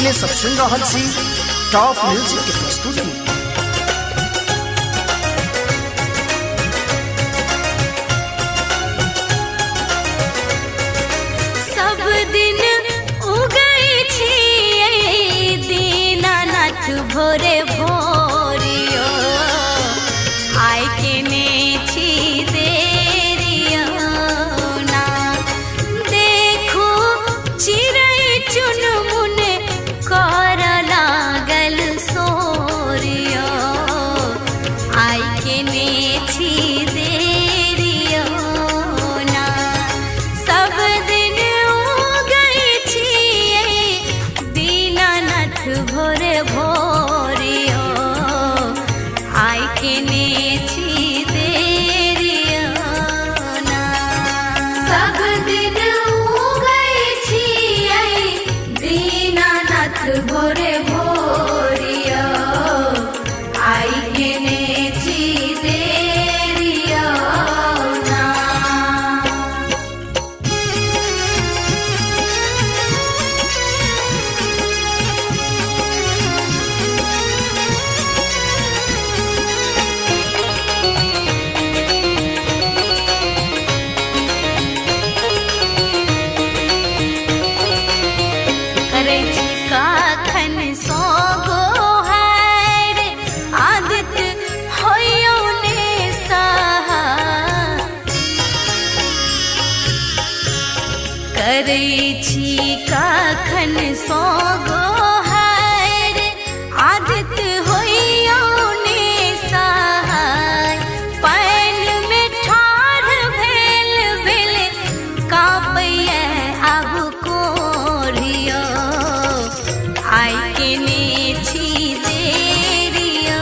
अपने सब सुन रहल छी टॉप म्यूजिक के प्रस्तुति। सब दिन उगई छी दीनानाथ भोरे भोरियो आय के ने छी देरियो ना देखो चिड़ै चुनमुन कर लागल सोरियो आय के ने छी देरियो ना सब दिन उगई छी दीनानाथ भोरे भोरियो आय के ने छी देरियो ना सब दिन उगई छी दीनानाथ भोरे भोरियो आय के ने छी देरियो ना। करे छी काखन सो गोहार आदित होइयो ने सहा करे छी काखन सो गोहार आदित होइयो ने सहाय पानि में ठाढ़ भेल भेल काँपैया आब कोरियो आय के ने छी देरियो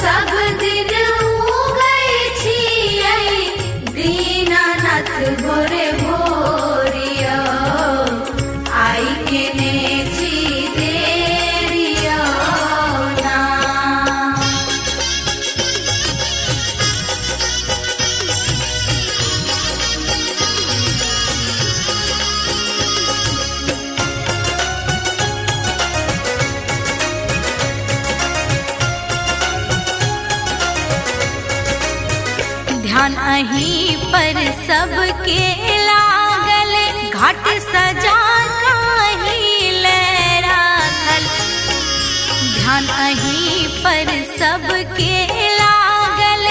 सब दिन उगई छी दीनानाथ भोरे भोरियो आय के ने छी देरियो ना। ध्यान अहीं पर सबके लागल घाट सजा काहीं ले राखल ध्यान अहीं पर सबके लागल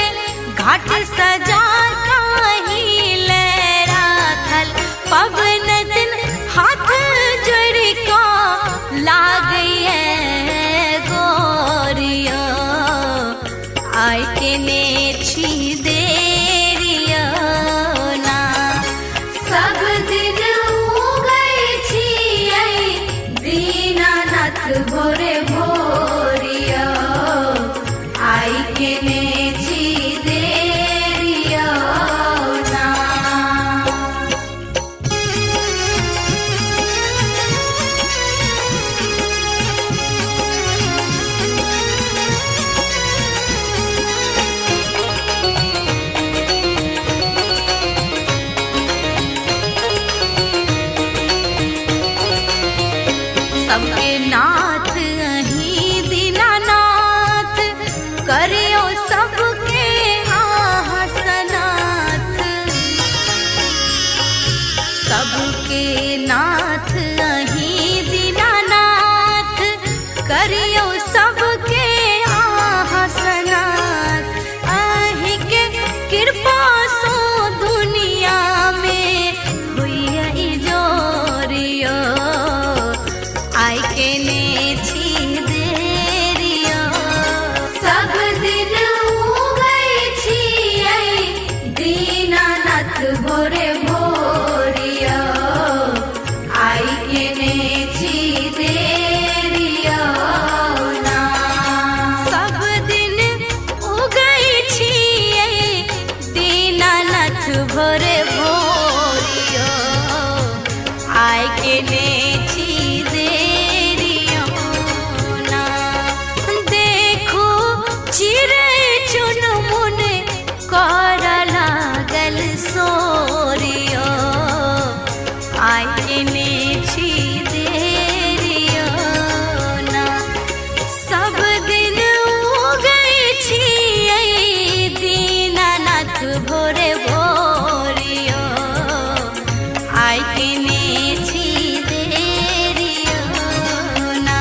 घाट सजा काहीं ले राखल पवन दिन हाथ जोड़ को लागैए गोरियो आय के ने छी देरियो ना सब दिन उगई छी दीनानाथ भोरे भोरियो आय के ने छी देरियो ना। सबके नाथ अहीं दीनानाथ करियो सबके आसनाथ सबके नाथ अहीं दीनानाथ करियो सबके आसनाथ अहीं के कृपा सो दुनिया में हुई जोरियो आय के ने छी देरियो सब दिन उगई छी दीनानाथ भोरे भोरियो आय के ने छी देरियो ना सब दिन उगई छी दीनानाथ भोरे भोरियो आय के ने छी देरियो ना देखो चिड़ै चुनमुन कर लागल सोरियो आय के ने छी देरियो आइ केने छी देरियो ना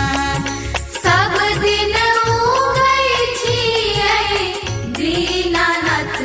सब दिन उगै छियै दीनानाथ